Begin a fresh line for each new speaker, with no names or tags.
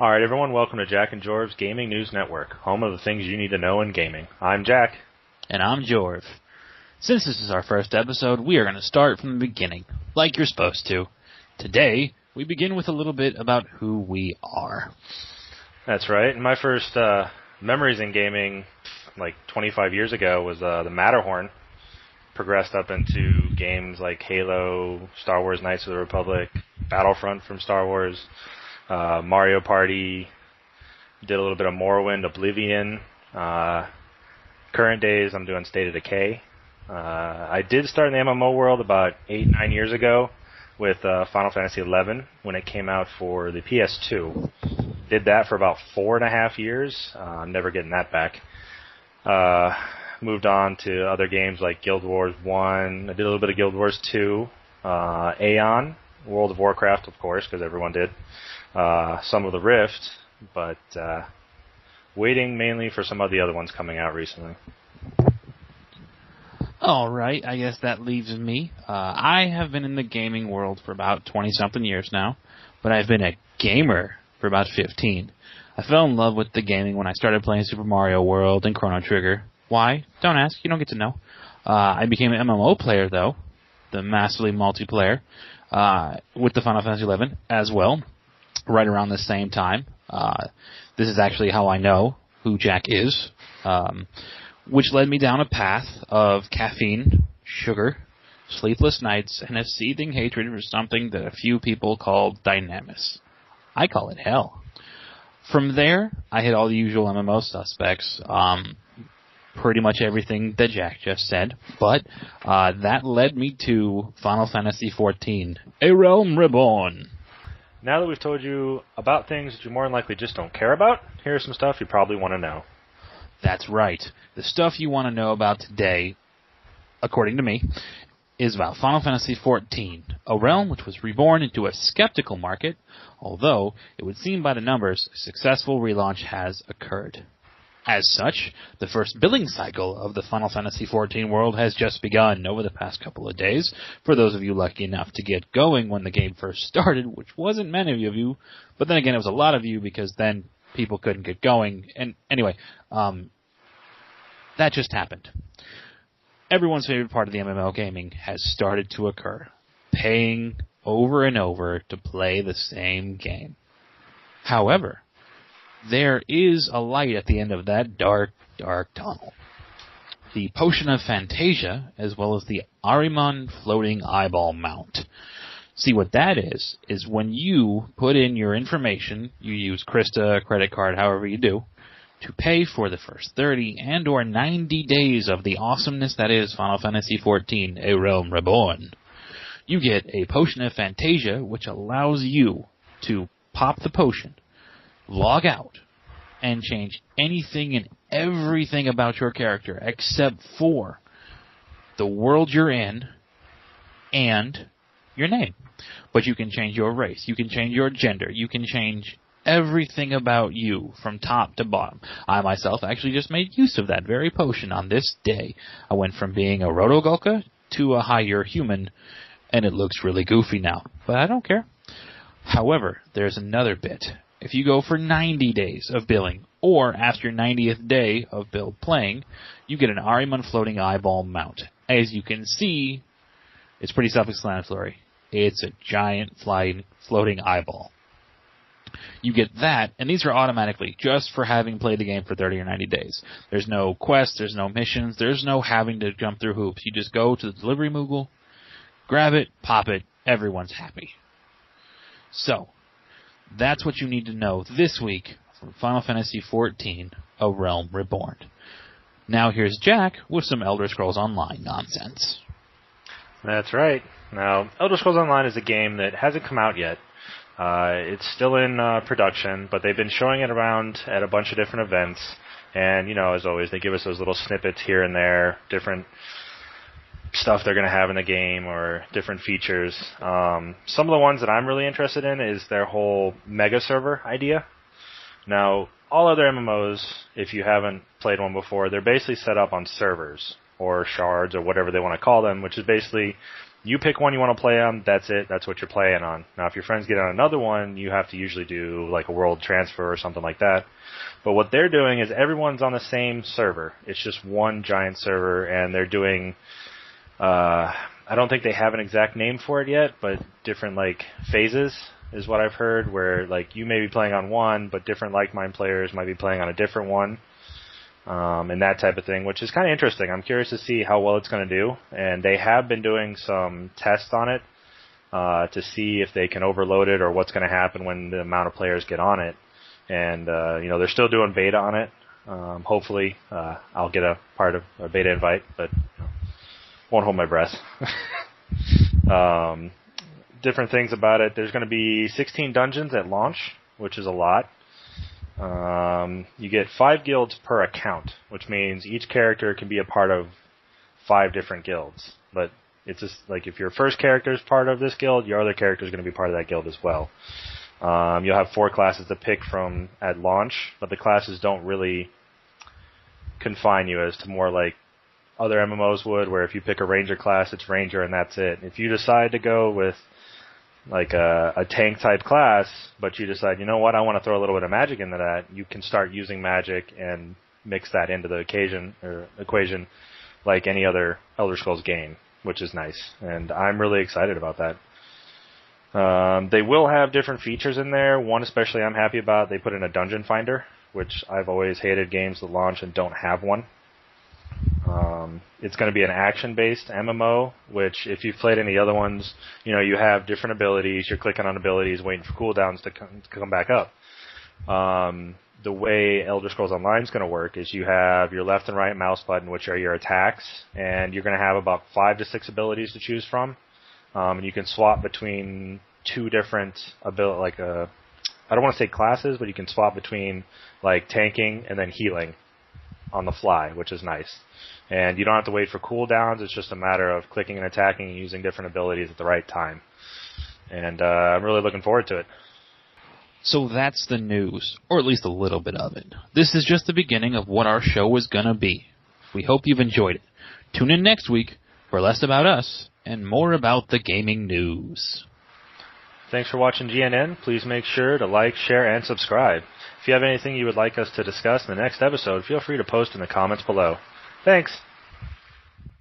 Alright everyone, welcome to Jak and Jorv's Gaming News Network, home of the things you need to know in gaming. I'm Jak.
And I'm Jorv. Since this is our first episode, we are going to start from the beginning, like you're supposed to. Today, we begin with a little bit about who we are.
That's right. My first memories in gaming, like 25 years ago, was the Matterhorn. Progressed up into games like Halo, Star Wars Knights of the Republic, Battlefront from Star Wars, Mario Party, did a little bit of Morrowind, Oblivion. Current days, I'm doing State of Decay. I did start in the MMO world about 8-9 years ago with Final Fantasy XI when it came out for the PS2. Did that for about 4.5 years. Never getting that back. Moved on to other games like Guild Wars 1. I did a little bit of Guild Wars 2. Aeon, World of Warcraft, of course, because everyone did. Some of the Rift, but waiting mainly for some of the other ones coming out recently.
Alright, I guess that leaves me. I have been in the gaming world for about 20-something years now, but I've been a gamer for about 15. I fell in love with the gaming when I started playing Super Mario World and Chrono Trigger. Why? Don't ask, you don't get to know. I became an MMO player, though, the massively multiplayer, with the Final Fantasy XI as well, right around the same time. This is actually how I know who Jak is, which led me down a path of caffeine, sugar, sleepless nights, and a seething hatred for something that a few people call dynamis. I call it hell. From there, I hit all the usual MMO suspects, pretty much everything that Jak just said, but that led me to Final Fantasy XIV, A Realm Reborn.
Now that we've told you about things that you more than likely just don't care about, here's some stuff you probably want to know.
That's right. The stuff you want to know about today, according to me, is about Final Fantasy XIV, a realm which was reborn into a skeptical market, although it would seem by the numbers a successful relaunch has occurred. As such, the first billing cycle of the Final Fantasy XIV world has just begun over the past couple of days, for those of you lucky enough to get going when the game first started, which wasn't many of you, but then again it was a lot of you because then people couldn't get going, and anyway, that just happened. Everyone's favorite part of the MMO gaming has started to occur, paying over and over to play the same game. However, there is a light at the end of that dark, dark tunnel. The Potion of Fantasia, as well as the Ahriman Floating Eyeball Mount. See, what that is when you put in your information, you use Krista, credit card, however you do, to pay for the first 30 and or 90 days of the awesomeness that is Final Fantasy XIV, A Realm Reborn. You get a Potion of Fantasia, which allows you to pop the potion, log out, and change anything and everything about your character except for the world you're in and your name. But you can change your race, you can change your gender, you can change everything about you from top to bottom. I myself actually just made use of that very potion on this day. I went from being a Rotogulka to a higher human, and it looks really goofy now, but I don't care. However, there's another bit. If you go for 90 days of billing, or after your 90th day of build playing, you get an Ahriman Floating Eyeball Mount. As you can see, it's pretty self-explanatory. It's a giant floating eyeball. You get that, and these are automatically, just for having played the game for 30 or 90 days. There's no quests, there's no missions, there's no having to jump through hoops. You just go to the delivery Moogle, grab it, pop it, everyone's happy. So, that's what you need to know this week from Final Fantasy XIV, A Realm Reborn. Now here's Jak with some Elder Scrolls Online nonsense.
That's right. Now, Elder Scrolls Online is a game that hasn't come out yet. It's still in production, but they've been showing it around at a bunch of different events. And, you know, as always, they give us those little snippets here and there, different stuff they're going to have in the game or different features. Some of the ones that I'm really interested in is their whole mega server idea. Now, all other MMOs, if you haven't played one before, they're basically set up on servers or shards or whatever they want to call them, which is basically you pick one you want to play on, that's it, that's what you're playing on. Now, if your friends get on another one, you have to usually do like a world transfer or something like that. But what they're doing is everyone's on the same server. It's just one giant server, and they're doing, I don't think they have an exact name for it yet, but different like phases is what I've heard, where like you may be playing on one, but different like-minded players might be playing on a different one. And that type of thing, which is kind of interesting. I'm curious to see how well it's going to do, and they have been doing some tests on it to see if they can overload it or what's going to happen when the amount of players get on it. And they're still doing beta on it. Hopefully, I'll get a part of a beta invite, but won't hold my breath. Different things about it. There's going to be 16 dungeons at launch, which is a lot. You get 5 guilds per account, which means each character can be a part of 5 different guilds. But it's just like if your first character is part of this guild, your other character is going to be part of that guild as well. You'll have 4 classes to pick from at launch, but the classes don't really confine you as to more like other MMOs would, where if you pick a ranger class, it's ranger and that's it. If you decide to go with like a tank type class, but you decide, you know what, I want to throw a little bit of magic into that, you can start using magic and mix that into the equation like any other Elder Scrolls game, which is nice. And I'm really excited about that. They will have different features in there. One especially I'm happy about, they put in a dungeon finder, which I've always hated games that launch and don't have one. It's going to be an action-based MMO, which if you've played any other ones, you have different abilities. You're clicking on abilities, waiting for cooldowns to come back up. The way Elder Scrolls Online is going to work is you have your left and right mouse button, which are your attacks, and you're going to have about 5 to 6 abilities to choose from. And you can swap between 2 different I don't want to say classes, but you can swap between like tanking and then healing on the fly, which is nice. And you don't have to wait for cooldowns. It's just a matter of clicking and attacking and using different abilities at the right time. And I'm really looking forward to it.
So that's the news, or at least a little bit of it. This is just the beginning of what our show is going to be. We hope you've enjoyed it. Tune in next week for less about us and more about the gaming news.
Thanks for watching GNN. Please make sure to like, share, and subscribe. If you have anything you would like us to discuss in the next episode, feel free to post in the comments below. Thanks.